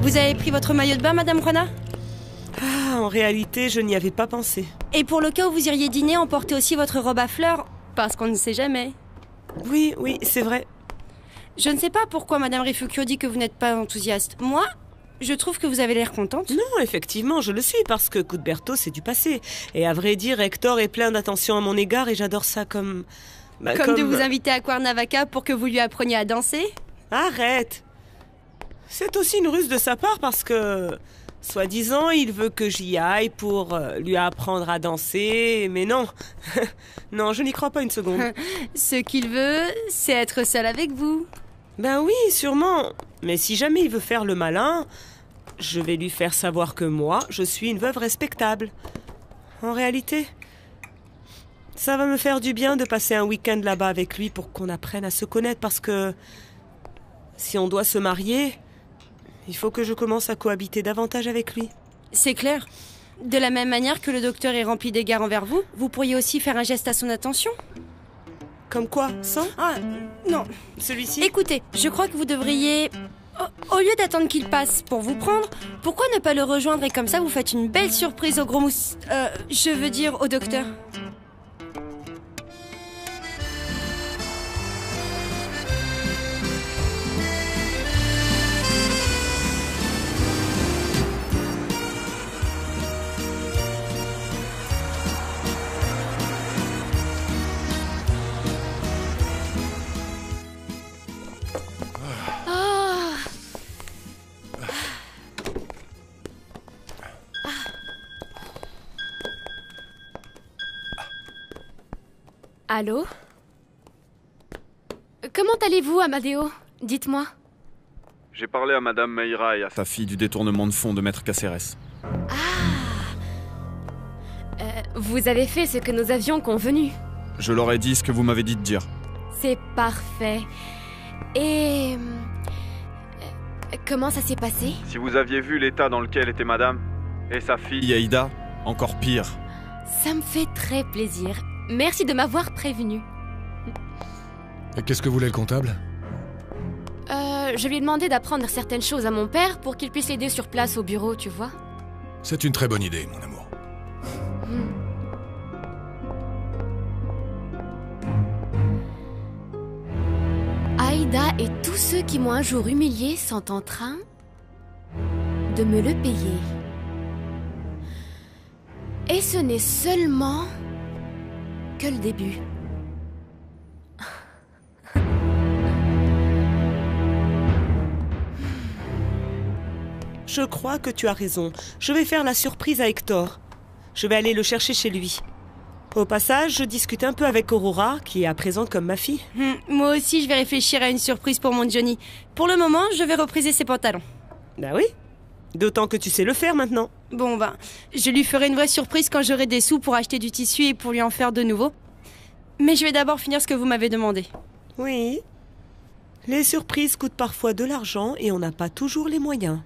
Vous avez pris votre maillot de bain, Madame Juana? Ah, en réalité, je n'y avais pas pensé. Et pour le cas où vous iriez dîner, emportez aussi votre robe à fleurs, parce qu'on ne sait jamais. Oui, c'est vrai. Je ne sais pas pourquoi Madame Rifukio dit que vous n'êtes pas enthousiaste. Moi, je trouve que vous avez l'air contente. Non, effectivement, je le suis, parce que Cuthberto, c'est du passé. Et à vrai dire, Hector est plein d'attention à mon égard et j'adore ça comme... Comme de vous inviter à Cuernavaca pour que vous lui appreniez à danser? Arrête! C'est aussi une ruse de sa part parce que... Soi-disant, il veut que j'y aille pour lui apprendre à danser, mais non. Non, je n'y crois pas une seconde. Ce qu'il veut, c'est être seul avec vous. Ben oui, sûrement. Mais si jamais il veut faire le malin, je vais lui faire savoir que moi, je suis une veuve respectable. En réalité, ça va me faire du bien de passer un week-end là-bas avec lui pour qu'on apprenne à se connaître parce que si on doit se marier... Il faut que je commence à cohabiter davantage avec lui. C'est clair. De la même manière que le docteur est rempli d'égards envers vous, vous pourriez aussi faire un geste à son attention. Comme quoi? Sans? Ah, non. Celui-ci? Écoutez, je crois que vous devriez... Au lieu d'attendre qu'il passe pour vous prendre, pourquoi ne pas le rejoindre et comme ça vous faites une belle surprise au gros mousse... je veux dire au docteur. Allô? Comment allez-vous, Amadeo? Dites-moi. J'ai parlé à Madame Meira et à sa fille du détournement de fonds de Maître Caceres. Vous avez fait ce que nous avions convenu. Je leur ai dit ce que vous m'avez dit de dire. C'est parfait. Et... comment ça s'est passé? Si vous aviez vu l'état dans lequel était Madame et sa fille Aïda, encore pire. Ça me fait très plaisir. Merci de m'avoir prévenu. Et qu'est-ce que voulait le comptable? Je lui ai demandé d'apprendre certaines choses à mon père pour qu'il puisse l'aider sur place au bureau, tu vois. C'est une très bonne idée, mon amour. Aïda et tous ceux qui m'ont un jour humilié sont en train de me le payer. Et ce n'est seulement que le début. Je crois que tu as raison. Je vais faire la surprise à Hector. Je vais aller le chercher chez lui. Au passage, je discute un peu avec Aurora, qui est à présent comme ma fille. Moi aussi, je vais réfléchir à une surprise pour mon Johnny. Pour le moment, je vais repriser ses pantalons. Bah oui. D'autant que tu sais le faire maintenant. Bon, je lui ferai une vraie surprise quand j'aurai des sous pour acheter du tissu et pour lui en faire de nouveau. Mais je vais d'abord finir ce que vous m'avez demandé. Oui. Les surprises coûtent parfois de l'argent et on n'a pas toujours les moyens.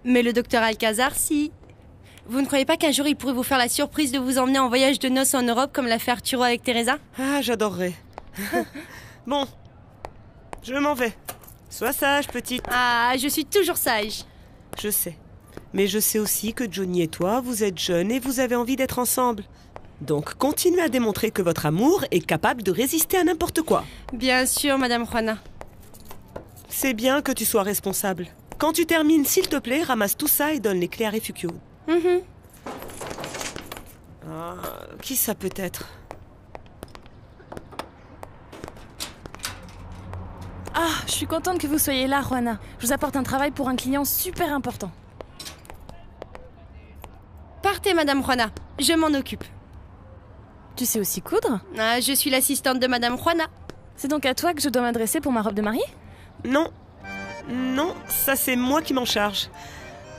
Mais le docteur Alcazar, si. Vous ne croyez pas qu'un jour il pourrait vous faire la surprise de vous emmener en voyage de noces en Europe comme l'a fait Arturo avec Teresa? Ah, j'adorerais. Bon, je m'en vais. Sois sage, petite. Ah, je suis toujours sage. Je sais. Mais je sais aussi que Johnny et toi, vous êtes jeunes et vous avez envie d'être ensemble. Donc continuez à démontrer que votre amour est capable de résister à n'importe quoi. Bien sûr, Madame Juana. C'est bien que tu sois responsable. Quand tu termines, s'il te plaît, ramasse tout ça et donne les clés à Rifukio. Qui ça peut être? Ah, je suis contente que vous soyez là, Juana. Je vous apporte un travail pour un client super important. Partez, Madame Juana. Je m'en occupe. Tu sais aussi coudre? Ah, je suis l'assistante de Madame Juana. C'est donc à toi que je dois m'adresser pour ma robe de mariée? Non. Non, ça c'est moi qui m'en charge.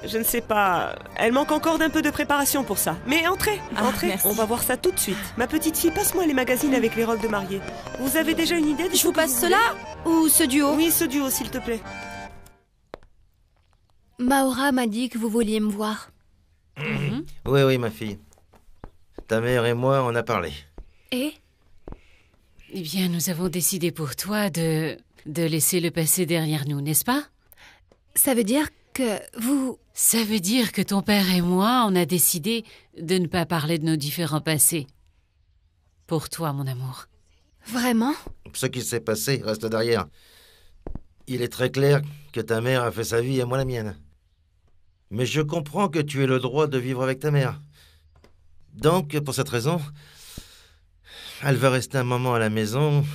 Je ne sais pas... Elle manque encore d'un peu de préparation pour ça. Mais entrez, entrez, merci. On va voir ça tout de suite. Ma petite fille, passe-moi les magazines avec les robes de mariée. Vous avez déjà une idée de Je vous passe cela ou ce duo? Oui, ce duo, s'il te plaît. Maura m'a dit que vous vouliez me voir. Oui, ma fille. Ta mère et moi, on a parlé. Et? Eh bien, nous avons décidé pour toi de laisser le passé derrière nous, n'est-ce pas? Ça veut dire que vous... Ça veut dire que ton père et moi, on a décidé de ne pas parler de nos différents passés. Pour toi, mon amour. Vraiment? Ce qui s'est passé reste derrière. Il est très clair que ta mère a fait sa vie et moi la mienne. Mais je comprends que tu aies le droit de vivre avec ta mère. Donc, pour cette raison, elle va rester un moment à la maison.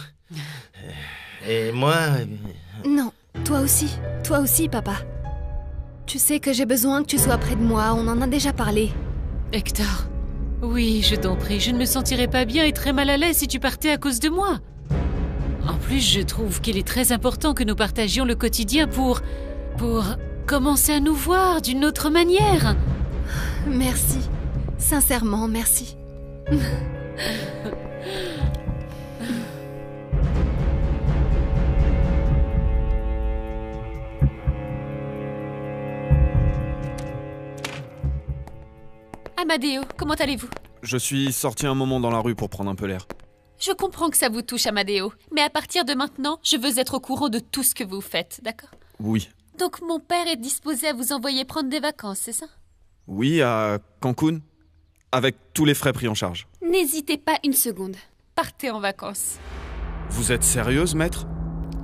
Et moi... Non, toi aussi, papa. Tu sais que j'ai besoin que tu sois près de moi, on en a déjà parlé. Hector, oui, je t'en prie, je ne me sentirais pas bien et très mal à l'aise si tu partais à cause de moi. En plus, je trouve qu'il est très important que nous partagions le quotidien pour commencer à nous voir d'une autre manière. Merci. Sincèrement, merci. Amadeo, comment allez-vous? Je suis sorti un moment dans la rue pour prendre un peu l'air. Je comprends que ça vous touche, Amadeo, mais à partir de maintenant, je veux être au courant de tout ce que vous faites, d'accord? Oui. Donc mon père est disposé à vous envoyer prendre des vacances, c'est ça? Oui, à Cancun, avec tous les frais pris en charge. N'hésitez pas une seconde. Partez en vacances. Vous êtes sérieuse, maître?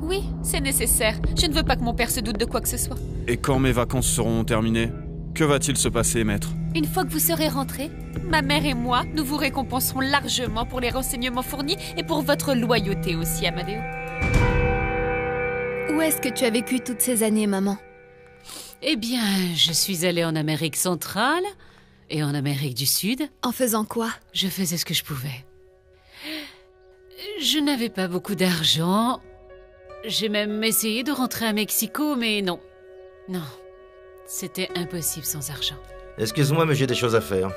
Oui, c'est nécessaire. Je ne veux pas que mon père se doute de quoi que ce soit. Et quand mes vacances seront terminées, que va-t-il se passer, maître? Une fois que vous serez rentré, ma mère et moi, nous vous récompenserons largement pour les renseignements fournis et pour votre loyauté aussi, Amadeo. Où est-ce que tu as vécu toutes ces années, maman? Eh bien, je suis allée en Amérique centrale et en Amérique du Sud. En faisant quoi? Je faisais ce que je pouvais. Je n'avais pas beaucoup d'argent. J'ai même essayé de rentrer à Mexico, mais non. Non, c'était impossible sans argent. Excuse-moi, mais j'ai des choses à faire.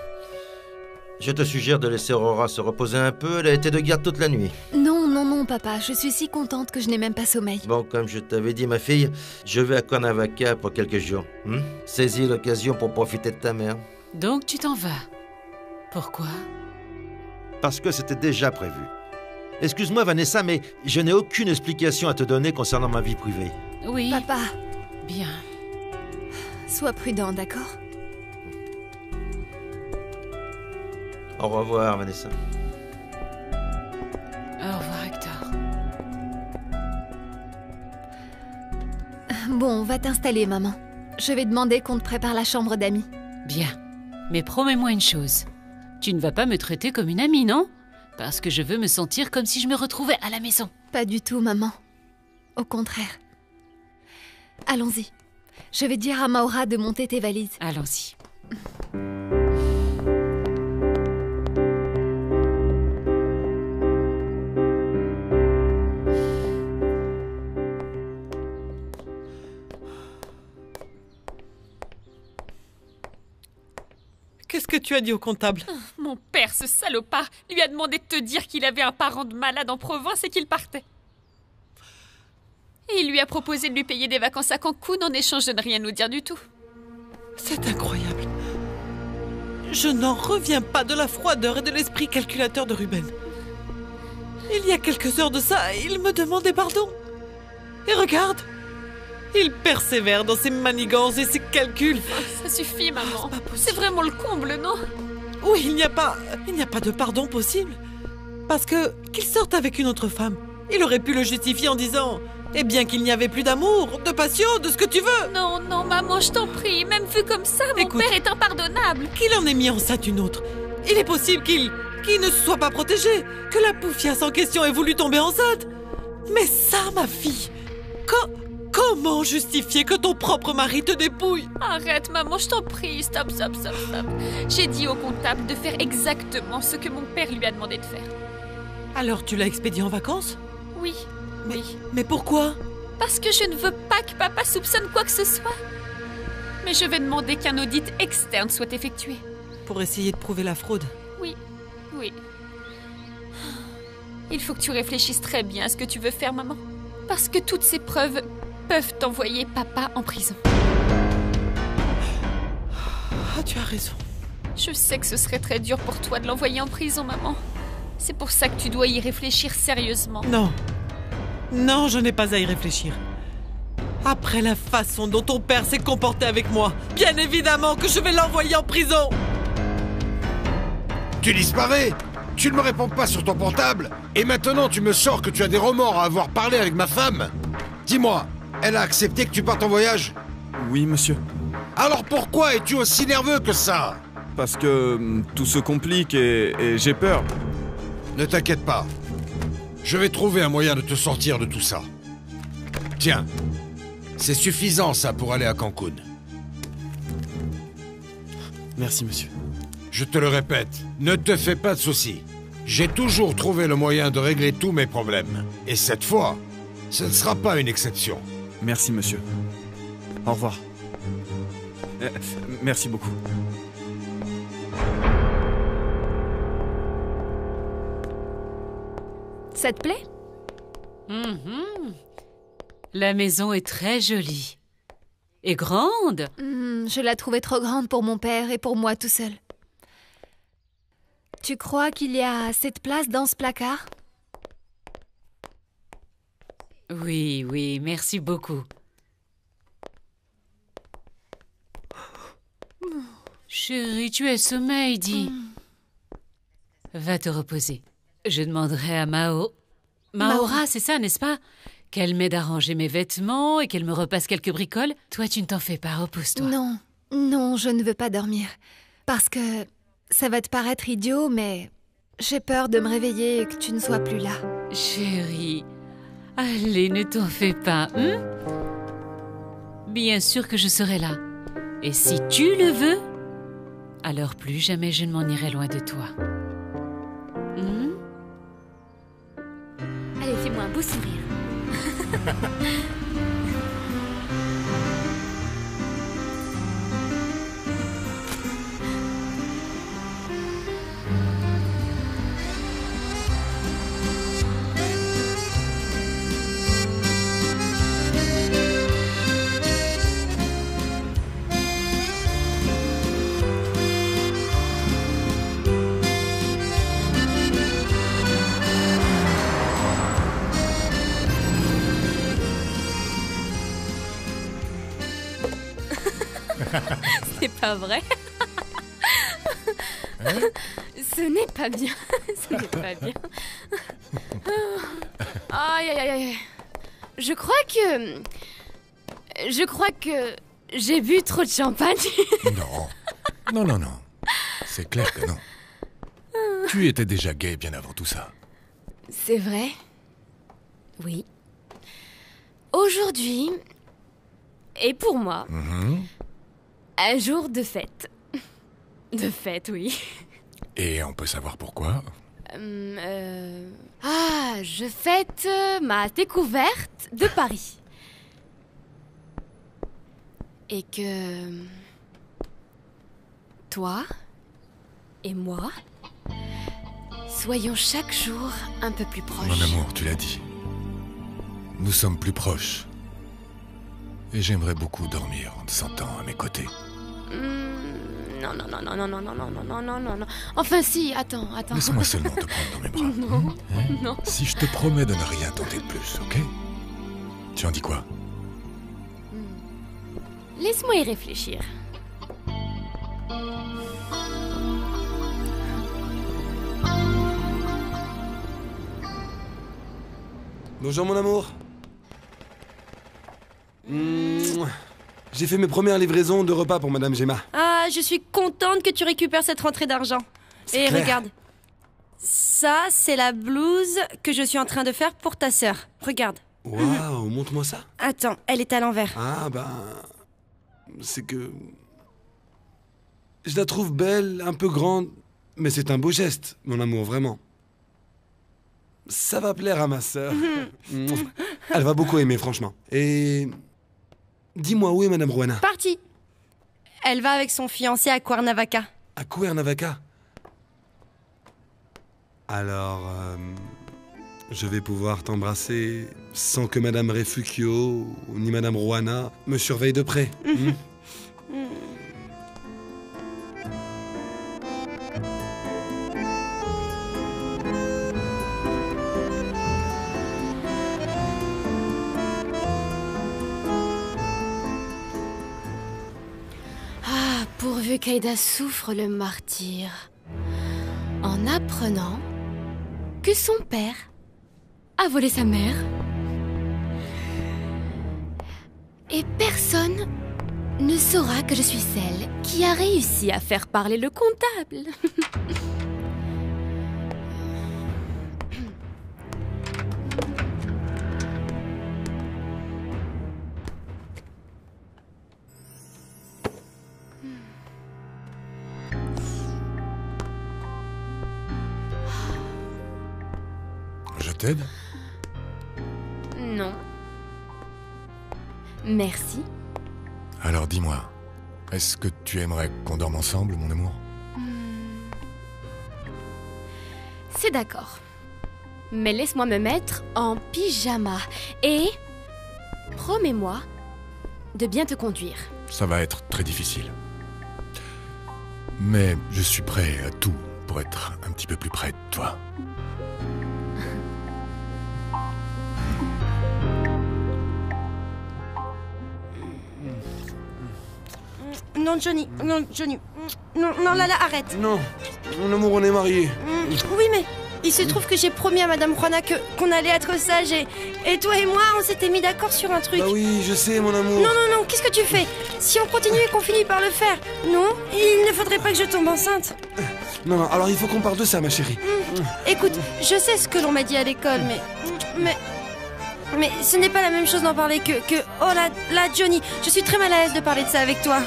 Je te suggère de laisser Aurora se reposer un peu, elle a été de garde toute la nuit. Non, non, non, papa, je suis si contente que je n'ai même pas sommeil. Bon, comme je t'avais dit, ma fille, je vais à Cuernavaca pour quelques jours. Saisis l'occasion pour profiter de ta mère. Donc tu t'en vas. Pourquoi? Parce que c'était déjà prévu. Excuse-moi, Vanessa, mais je n'ai aucune explication à te donner concernant ma vie privée. Oui. Papa. Bien. Sois prudent, d'accord? Au revoir, Vanessa. Au revoir, Hector. Bon, va t'installer, maman. Je vais demander qu'on te prépare la chambre d'amis. Bien. Mais promets-moi une chose. Tu ne vas pas me traiter comme une amie, non? Parce que je veux me sentir comme si je me retrouvais à la maison. Pas du tout, maman. Au contraire. Allons-y. Je vais dire à Maura de monter tes valises. Allons-y. Qu'est-ce que tu as dit au comptable? Mon père, ce salopard, lui a demandé de te dire qu'il avait un parent de malade en province et qu'il partait. Et il lui a proposé de lui payer des vacances à Cancun en échange de ne rien nous dire du tout. C'est incroyable. Je n'en reviens pas de la froideur et de l'esprit calculateur de Ruben. Il y a quelques heures de ça, il me demandait pardon. Et regarde, il persévère dans ses manigances et ses calculs. Ça suffit, maman. C'est vraiment le comble, non? Oui, il n'y a pas de pardon possible. Parce que qu'il sorte avec une autre femme, il aurait pu le justifier en disant... Eh bien qu'il n'y avait plus d'amour, de passion, de ce que tu veux. Non, non, maman, je t'en prie. Même vu comme ça, mon père est impardonnable. Qu'il en ait mis enceinte une autre. Il est possible qu'il ne se soit pas protégé, que la poufiasse en question ait voulu tomber enceinte. Mais ça, ma fille, comment justifier que ton propre mari te dépouille? Arrête, maman, je t'en prie. Stop, stop, stop, stop. J'ai dit au comptable de faire exactement ce que mon père lui a demandé de faire. Alors tu l'as expédié en vacances? Oui. Mais pourquoi? Parce que je ne veux pas que papa soupçonne quoi que ce soit. Mais je vais demander qu'un audit externe soit effectué. Pour essayer de prouver la fraude? Oui, oui. Il faut que tu réfléchisses très bien à ce que tu veux faire, maman. Parce que toutes ces preuves peuvent envoyer papa en prison. Ah, tu as raison. Je sais que ce serait très dur pour toi de l'envoyer en prison, maman. C'est pour ça que tu dois y réfléchir sérieusement. Non. Non, je n'ai pas à y réfléchir. Après la façon dont ton père s'est comporté avec moi, bien évidemment que je vais l'envoyer en prison. Tu disparais. Tu ne me réponds pas sur ton portable. Et maintenant, tu me sors que tu as des remords à avoir parlé avec ma femme. Dis-moi, elle a accepté que tu partes en voyage? Oui, monsieur. Alors pourquoi es-tu aussi nerveux que ça? Parce que tout se complique et j'ai peur. Ne t'inquiète pas. Je vais trouver un moyen de te sortir de tout ça. Tiens, c'est suffisant ça pour aller à Cancun. Merci, monsieur. Je te le répète, ne te fais pas de soucis. J'ai toujours trouvé le moyen de régler tous mes problèmes. Et cette fois, ce ne sera pas une exception. Merci, monsieur. Au revoir. Merci beaucoup. Ça te plaît? La maison est très jolie. Et grande. Je la trouvais trop grande pour mon père et pour moi tout seul. Tu crois qu'il y a assez de place dans ce placard? Oui, oui, merci beaucoup. Chérie, tu es sommeil, dis. Va te reposer. Je demanderai à Maora, c'est ça, n'est-ce pas? Qu'elle m'aide à ranger mes vêtements et qu'elle me repasse quelques bricoles. Toi, tu ne t'en fais pas, repose-toi. Non, non, je ne veux pas dormir. Parce que ça va te paraître idiot, mais j'ai peur de me réveiller et que tu ne sois plus là. Chérie, allez, ne t'en fais pas, Bien sûr que je serai là. Et si tu le veux, alors plus jamais je ne m'en irai loin de toi. Allez, fais-moi un beau sourire. C'est pas vrai. Ce n'est pas bien. Ce n'est pas bien. Aïe, aïe, aïe. Je crois que j'ai bu trop de champagne. Non. C'est clair que non. Tu étais déjà gay bien avant tout ça. C'est vrai. Oui. Aujourd'hui, et pour moi, un jour de fête. De fête, oui. Et on peut savoir pourquoi? Je fête ma découverte de Paris. Et que... toi et moi, soyons chaque jour un peu plus proches. Mon amour, tu l'as dit. Nous sommes plus proches. Et j'aimerais beaucoup dormir en te sentant à mes côtés. Non. Enfin si, attends. Laisse-moi seulement te prendre dans mes bras. Non. Si je te promets de ne rien tenter de plus, ok? Tu en dis quoi? Laisse-moi y réfléchir. Bonjour mon amour. J'ai fait mes premières livraisons de repas pour Madame Gemma. Ah, je suis contente que tu récupères cette rentrée d'argent. Et clair. regarde. Ça, c'est la blouse que je suis en train de faire pour ta sœur. Regarde. Waouh, montre-moi ça. Attends, elle est à l'envers. Ah c'est que... Je la trouve belle, un peu grande, mais c'est un beau geste, mon amour, vraiment. Ça va plaire à ma sœur. Elle va beaucoup aimer, franchement. Et... dis-moi, où est Madame Rowena? Partie. Elle va avec son fiancé à Cuernavaca. À Cuernavaca? Alors, je vais pouvoir t'embrasser sans que Madame Refugio ni Madame Rowena me surveillent de près. Pourvu qu'Aïda souffre le martyre en apprenant que son père a volé sa mère. Et personne ne saura que je suis celle qui a réussi à faire parler le comptable. Je t'aide? Non. Merci. Alors dis-moi, est-ce que tu aimerais qu'on dorme ensemble, mon amour? C'est d'accord. Mais laisse-moi me mettre en pyjama et promets-moi de bien te conduire. Ça va être très difficile. Mais je suis prêt à tout pour être un petit peu plus près de toi. Non, Johnny. Non, Johnny. Non, non, là, arrête. Non, mon amour, on est mariés. Oui, mais il se trouve que j'ai promis à Madame Juana qu'on allait être sages et toi et moi, on s'était mis d'accord sur un truc. Bah oui, je sais, mon amour. Non, non, non, qu'est-ce que tu fais? Si on continue et qu'on finit par le faire, non, il ne faudrait pas que je tombe enceinte. Non, non, alors il faut qu'on parle de ça, ma chérie. Écoute, je sais ce que l'on m'a dit à l'école, mais ce n'est pas la même chose d'en parler que... Oh là, Johnny, je suis très mal à l'aise de parler de ça avec toi.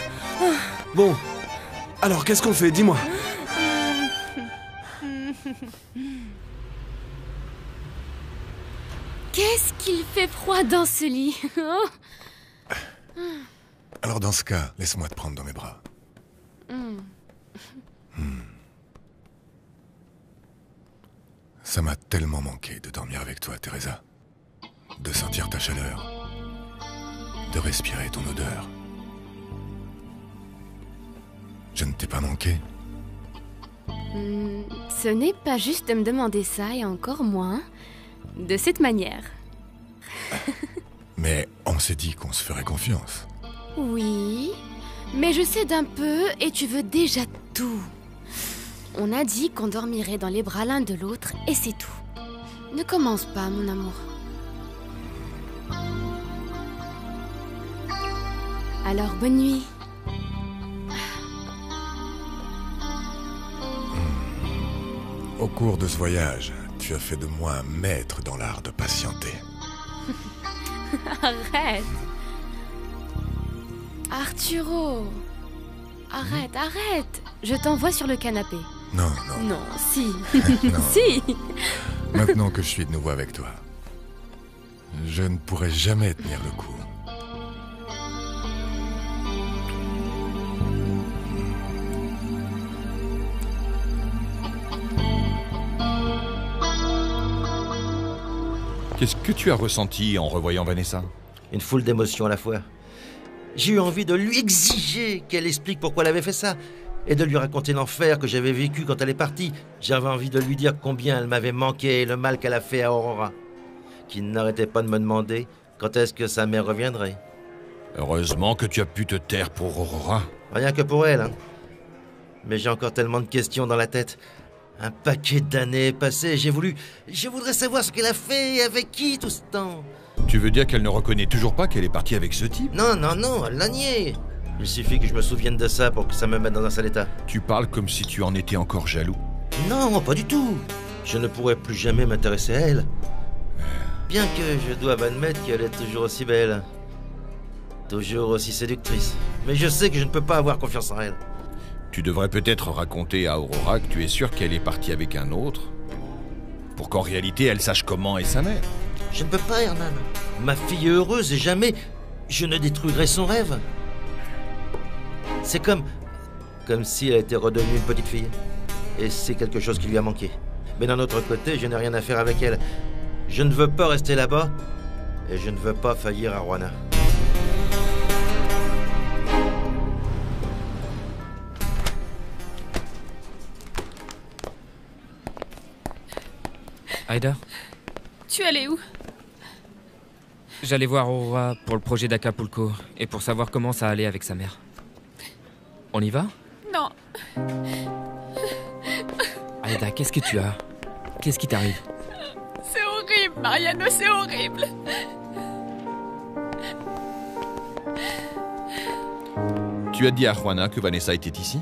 Bon, alors qu'est-ce qu'on fait? Dis-moi. Qu'est-ce qu'il fait froid dans ce lit. Alors dans ce cas, laisse-moi te prendre dans mes bras. Ça m'a tellement manqué de dormir avec toi, Teresa. De sentir ta chaleur. De respirer ton odeur. Je ne t'ai pas manqué? Ce n'est pas juste de me demander ça, et encore moins de cette manière. Mais on s'est dit qu'on se ferait confiance. Oui, mais je sais d'un peu et tu veux déjà tout. On a dit qu'on dormirait dans les bras l'un de l'autre et c'est tout. Ne commence pas, mon amour. Alors, bonne nuit. Au cours de ce voyage, tu as fait de moi un maître dans l'art de patienter. Arrête. Arturo. Arrête. Je t'envoie sur le canapé. Non. Non, si. Non. Si. Maintenant que je suis de nouveau avec toi, je ne pourrai jamais tenir le coup. Qu'est-ce que tu as ressenti en revoyant Vanessa? Une foule d'émotions à la fois. J'ai eu envie de lui exiger qu'elle explique pourquoi elle avait fait ça, et de lui raconter l'enfer que j'avais vécu quand elle est partie. J'avais envie de lui dire combien elle m'avait manqué et le mal qu'elle a fait à Aurora, qui n'arrêtait pas de me demander quand est-ce que sa mère reviendrait. Heureusement que tu as pu te taire pour Aurora. Rien que pour elle, hein. Mais j'ai encore tellement de questions dans la tête. Un paquet d'années passées, je voudrais savoir ce qu'elle a fait et avec qui tout ce temps. Tu veux dire qu'elle ne reconnaît toujours pas qu'elle est partie avec ce type? Non, elle l'a nié. Il suffit que je me souvienne de ça pour que ça me mette dans un sale état. Tu parles comme si tu en étais encore jaloux. Non, pas du tout. Je ne pourrais plus jamais m'intéresser à elle. Bien que je doive admettre qu'elle est toujours aussi belle. Toujours aussi séductrice. Mais je sais que je ne peux pas avoir confiance en elle. Tu devrais peut-être raconter à Aurora que tu es sûr qu'elle est partie avec un autre, pour qu'en réalité elle sache comment est sa mère. Je ne peux pas, Hernan. Ma fille est heureuse et jamais je ne détruirai son rêve. C'est comme si elle était redevenue une petite fille. Et c'est quelque chose qui lui a manqué. Mais d'un autre côté, je n'ai rien à faire avec elle. Je ne veux pas rester là-bas et je ne veux pas faillir à Juana. Aïda, Tu allais où? j'allais voir Aurora pour le projet d'Acapulco et pour savoir comment ça allait avec sa mère. On y va? Non. Aïda, qu'est-ce que tu as? Qu'est-ce qui t'arrive? C'est horrible, Mariano, c'est horrible. Tu as dit à Juana que Vanessa était ici?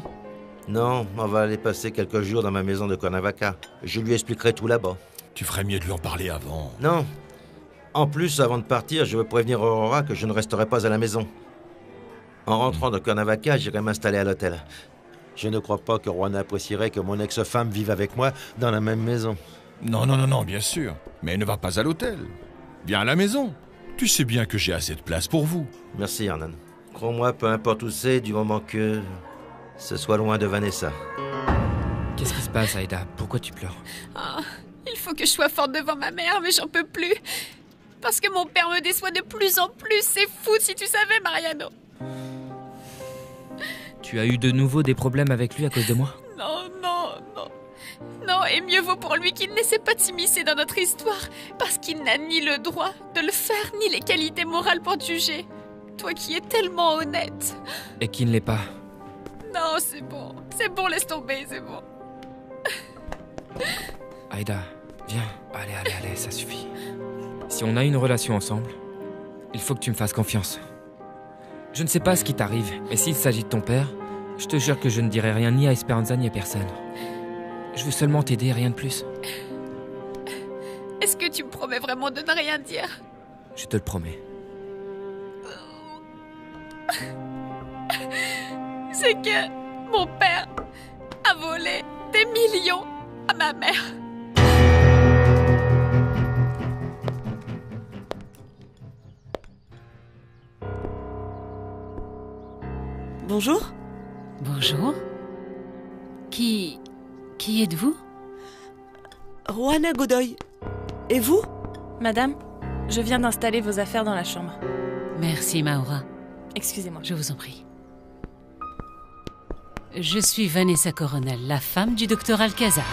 Non, on va aller passer quelques jours dans ma maison de Cuernavaca. Je lui expliquerai tout là-bas. Tu ferais mieux de lui en parler avant. Non. En plus, avant de partir, je veux prévenir Aurora que je ne resterai pas à la maison. En rentrant de Cuernavaca, j'irai m'installer à l'hôtel. Je ne crois pas que Juana apprécierait que mon ex-femme vive avec moi dans la même maison. Non, bien sûr. Mais ne va pas à l'hôtel. Viens à la maison. Tu sais bien que j'ai assez de place pour vous. Merci, Hernan. Crois-moi, peu importe où c'est, du moment que ce soit loin de Vanessa. Qu'est-ce qui se passe, Aïda? Pourquoi tu pleures? Il faut que je sois forte devant ma mère, mais j'en peux plus. Parce que mon père me déçoit de plus en plus. C'est fou si tu savais, Mariano. Tu as eu de nouveau des problèmes avec lui à cause de moi? Non, et mieux vaut pour lui qu'il n'essaie pas de s'immiscer dans notre histoire, parce qu'il n'a ni le droit de le faire, ni les qualités morales pour te juger. Toi qui es tellement honnête. Et qui ne l'est pas. Non, c'est bon, laisse tomber, c'est bon. Aïda, viens. Allez, ça suffit. Si on a une relation ensemble, il faut que tu me fasses confiance. Je ne sais pas ce qui t'arrive, mais s'il s'agit de ton père, je te jure que je ne dirai rien ni à Esperanza ni à personne. Je veux seulement t'aider, rien de plus. Est-ce que tu me promets vraiment de ne rien dire? Je te le promets. C'est que mon père a volé des millions à ma mère. Bonjour. Bonjour. Qui êtes-vous? Juana Godoy. Et vous? Madame, je viens d'installer vos affaires dans la chambre. Merci, Maura. Excusez-moi. Je vous en prie. Je suis Vanessa Coronel, la femme du docteur Alcazar.